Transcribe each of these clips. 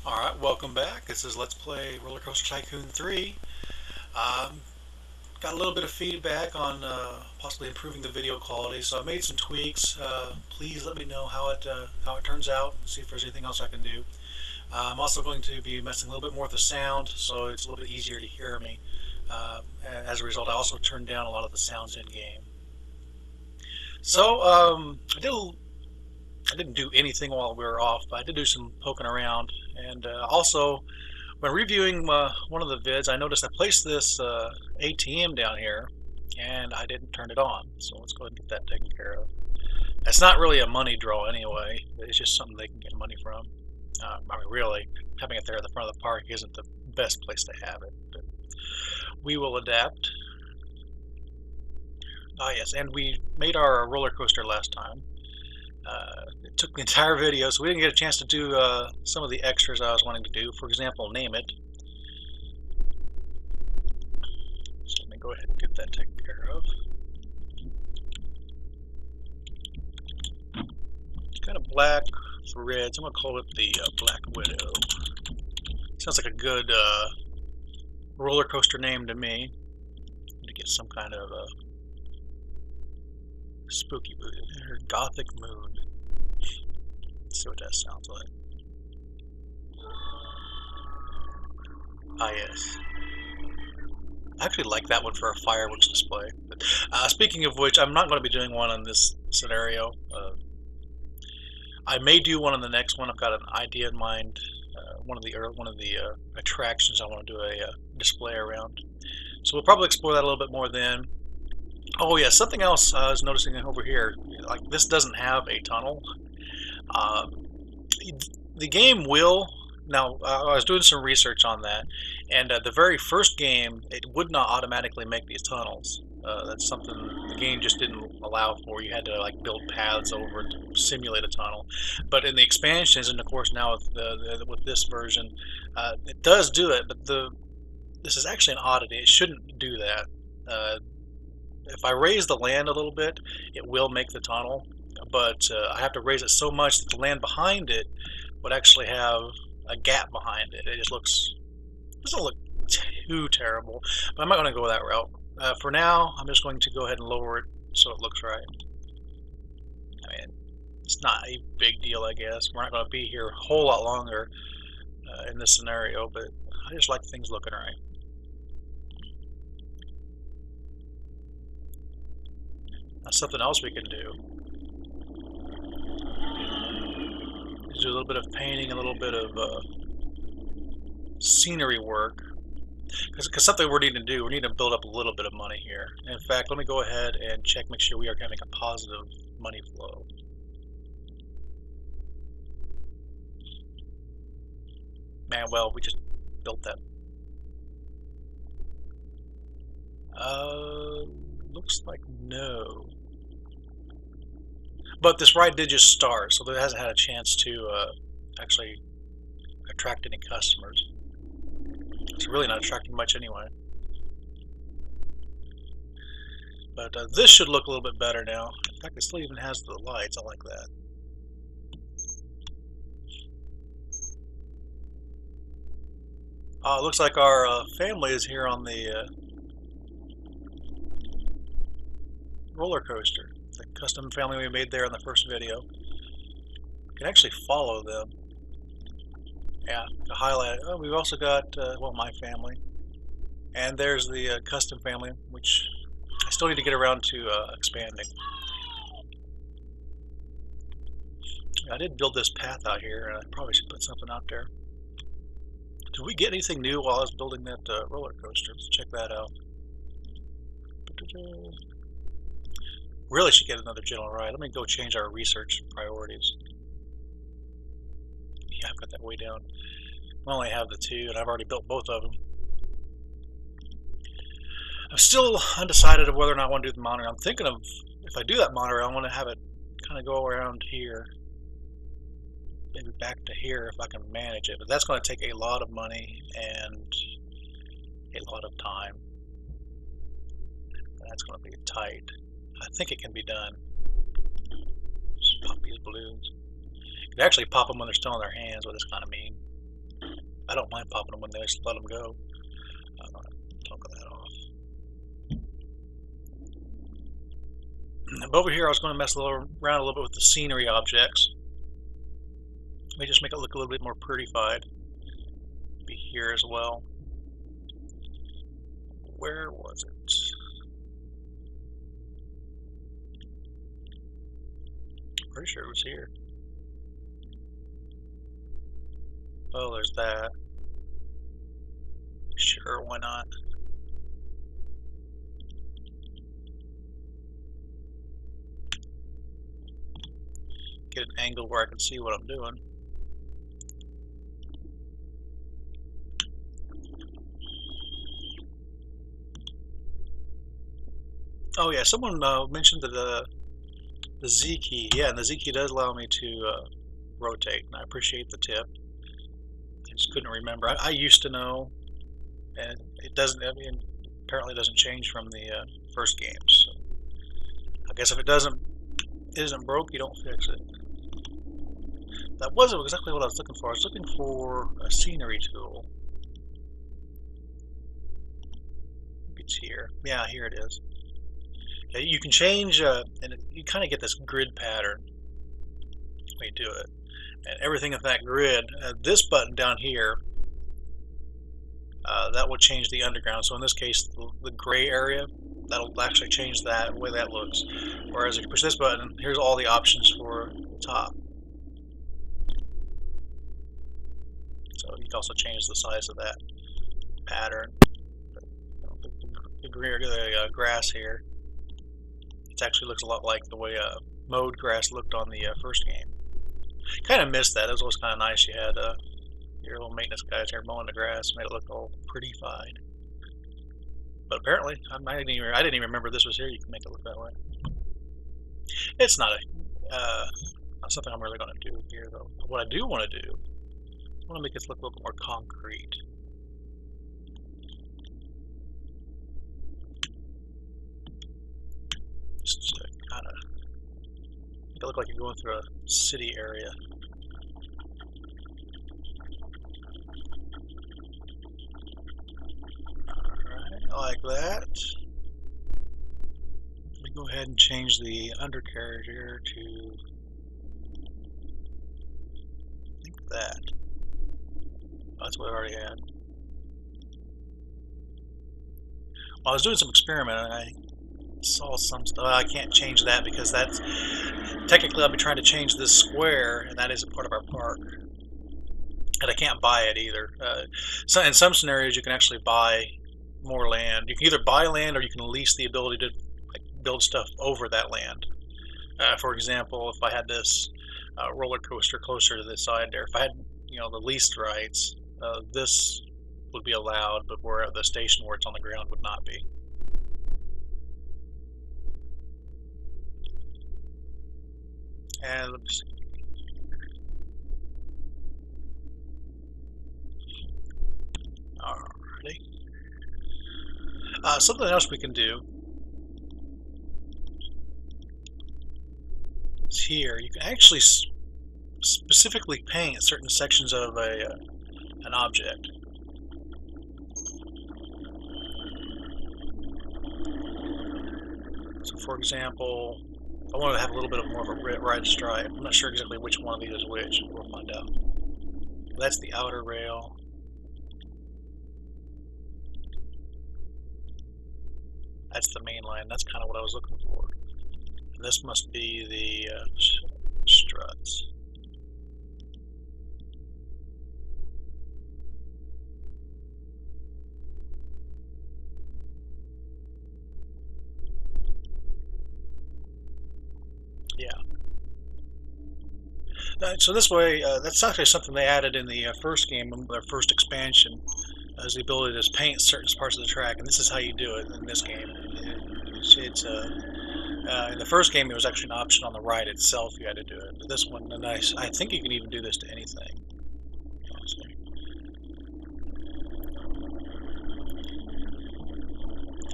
Alright, welcome back. This is Let's Play Roller Coaster Tycoon 3. Um, got a little bit of feedback on possibly improving the video quality, so I made some tweaks. Please let me know how it turns out, see if there's anything else I can do. I'm also going to be messing a little bit more with the sound, so it's a little bit easier to hear me. As a result, I also turned down a lot of the sounds in-game. So, I didn't do anything while we were off, but I did do some poking around, and also when reviewing one of the vids, I noticed I placed this ATM down here, and I didn't turn it on. So let's go ahead and get that taken care of. It's not really a money draw anyway. It's just something they can get money from. I mean, really, having it there at the front of the park isn't the best place to have it, but we will adapt. Ah, yes, and we made our roller coaster last time. It took the entire video, so we didn't get a chance to do some of the extras I was wanting to do. For example, name it. So let me go ahead and get that taken care of. It's kind of black for reds. I'm going to call it the Black Widow. Sounds like a good roller coaster name to me. To get some kind of spooky or gothic mood. Let's see what that sounds like. Ah, yes. I actually like that one for a fireworks display. But, speaking of which, I'm not going to be doing one on this scenario. I may do one on the next one. I've got an idea in mind. One of the attractions I want to do a display around. So we'll probably explore that a little bit more then. Oh yeah, something else I was noticing over here. Like this doesn't have a tunnel. Uh, the game will. Now, I was doing some research on that, and the very first game, it would not automatically make these tunnels. That's something the game just didn't allow for. You had to like build paths over to simulate a tunnel. But in the expansions, and of course now with this version, it does do it. But this is actually an oddity. It shouldn't do that. If I raise the land a little bit, it will make the tunnel. But I have to raise it so much that the land behind it would actually have a gap behind it. It just doesn't look too terrible, but I'm not going to go that route. For now, I'm just going to go ahead and lower it so it looks right. I mean, it's not a big deal, I guess. We're not going to be here a whole lot longer in this scenario, but I just like things looking right. Now, something else we can do is do a little bit of painting, a little bit of scenery work. Because something we're needing to do, we need to build up a little bit of money here. In fact, let me go ahead and check, make sure we are having a positive money flow. Man, well, we just built that. Looks like no. But this ride did just start, so it hasn't had a chance to actually attract any customers. It's really not attracting much anyway. But this should look a little bit better now. In fact, it still even has the lights. I like that. It looks like our family is here on the roller coaster. It's a custom family we made there in the first video. You can actually follow them. Yeah, to highlight it. Oh, we've also got, well, my family. And there's the custom family, which I still need to get around to expanding. I did build this path out here, and I probably should put something out there. Did we get anything new while I was building that roller coaster? Let's check that out. Really should get another general ride. Let me go change our research priorities. Yeah, I've got that way down. We only have the two, and I've already built both of them. I'm still undecided of whether or not I want to do the monorail. I'm thinking of, if I do that monorail, I want to have it kind of go around here. Maybe back to here if I can manage it. But that's going to take a lot of money and a lot of time. That's going to be tight. I think it can be done. Just pop these balloons. You can actually pop them when they're still in their hands, but it's kind of mean. I don't mind popping them when they just let them go. Talk that off. But over here, I was going to mess around a little bit with the scenery objects. Let me just make it look a little bit more prettified. Be here as well. Where was it? Pretty sure it was here. Oh, there's that. Sure, why not? Get an angle where I can see what I'm doing. Oh yeah, someone mentioned the Z key. Yeah, and the Z key does allow me to rotate, and I appreciate the tip. I just couldn't remember. I used to know, and it doesn't. I mean, apparently it doesn't change from the first game. So I guess if it isn't broke, you don't fix it. That wasn't exactly what I was looking for. I was looking for a scenery tool. Maybe it's here. Yeah, here it is. You can change, and you kind of get this grid pattern when you do it. And everything in that grid, this button down here, that will change the underground. So in this case, the gray area, that'll actually change that, the way that looks. Whereas if you push this button, here's all the options for the top. So you can also change the size of that pattern. The grass here, it actually looks a lot like the way mowed grass looked on the first game. Kind of missed that. It was always kind of nice. You had your little maintenance guys here mowing the grass, made it look all prettified. But apparently, I didn't even remember this was here. You can make it look that way. It's not not something I'm really going to do here, though. What I do want to do, I want to make this look a little more concrete. Just to kind of make it look like you're going through a city area. Alright, like that. Let me go ahead and change the undercarriage here to, I think that. Oh, that's what I already had. Well, I was doing some experimenting and I saw some stuff. I can't change that because that's technically I'll be trying to change this square, and that isn't part of our park. And I can't buy it either. So in some scenarios, you can actually buy more land. You can either buy land or you can lease the ability to build stuff over that land. For example, if I had this roller coaster closer to the side there, if I had the leased rights, this would be allowed, but where the station where it's on the ground would not be. And let me see. Alrighty. Something else we can do is here. You can actually specifically paint certain sections of an object. So, for example, I want to have a little bit of more of a red stripe. I'm not sure exactly which one of these is which. We'll find out. That's the outer rail. That's the main line. That's kind of what I was looking for. And this must be the struts. Yeah. So this way, that's actually something they added in the first game, their first expansion, is the ability to just paint certain parts of the track, and this is how you do it in this game. In the first game, there was actually an option on the ride itself you had to do it. But this one, and I think you can even do this to anything.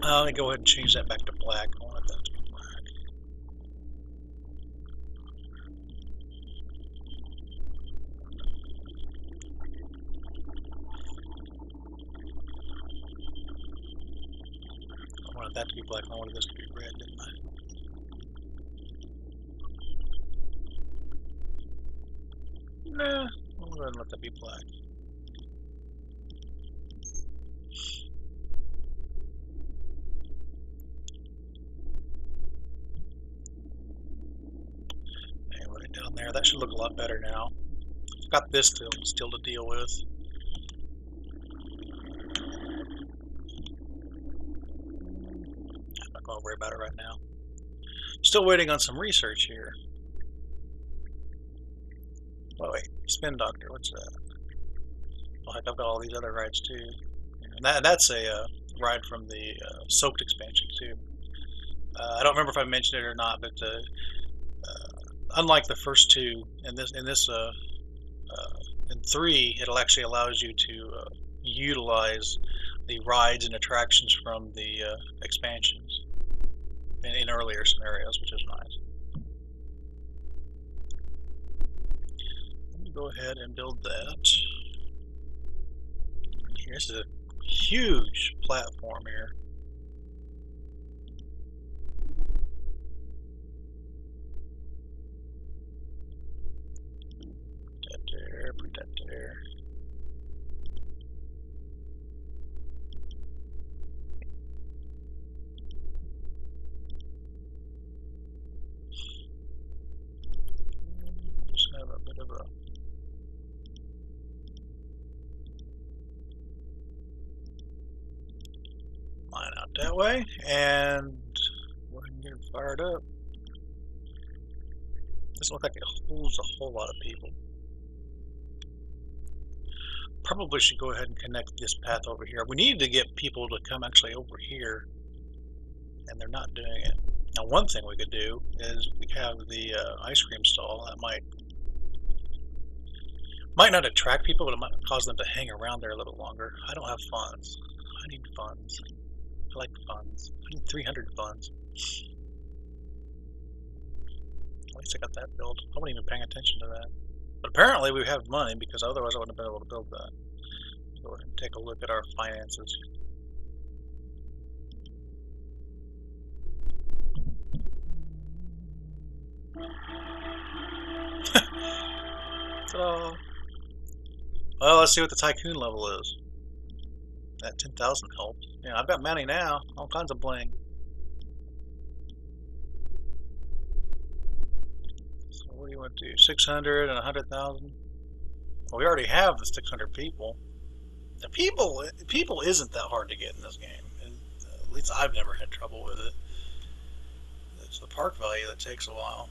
Let me go ahead and change that back to black. I want that to be black. want that to be black. I wanted this to be red, didn't I? Nah, I'll go ahead and let that be black. Anyway, down there, that should look a lot better now. I've got this still to deal with. I'm not going to worry about it right now. Still waiting on some research here. Oh wait, spin doctor, what's that? Well, heck, I've got all these other rides too. And that's a ride from the soaked expansion too. I don't remember if I mentioned it or not, but unlike the first two, in in 3, it actually allows you to utilize the rides and attractions from the expansions in earlier scenarios, which is nice. Let me go ahead and build that. Here's a huge platform here. Put that there. Just have a bit of a line out that way, and go ahead and get it fired up. Doesn't look like it holds a whole lot of people. Probably should go ahead and connect this path over here. We need to get people to come actually over here, and they're not doing it. Now, one thing we could do is we have the ice cream stall. That might not attract people, but it might cause them to hang around there a little longer. I don't have funds. I need funds. I like funds. I need 300 funds. At least I got that built. I wasn't even paying attention to that. But apparently we have money, because otherwise I wouldn't have been able to build that. Go ahead and take a look at our finances. Ta-da! Well, let's see what the Tycoon level is. That 10,000 helped. Yeah, I've got money now. All kinds of bling. So what do you want to do? 600 and 100,000? Well, we already have the 600 people. The people isn't that hard to get in this game. And, at least I've never had trouble with it. It's the park value that takes a while.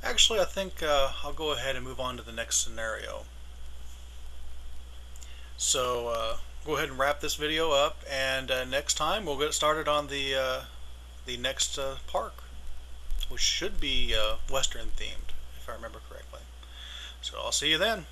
Actually, I think I'll go ahead and move on to the next scenario. So go ahead and wrap this video up, and next time we'll get started on the next park, which should be Western themed, if I remember correctly. So I'll see you then.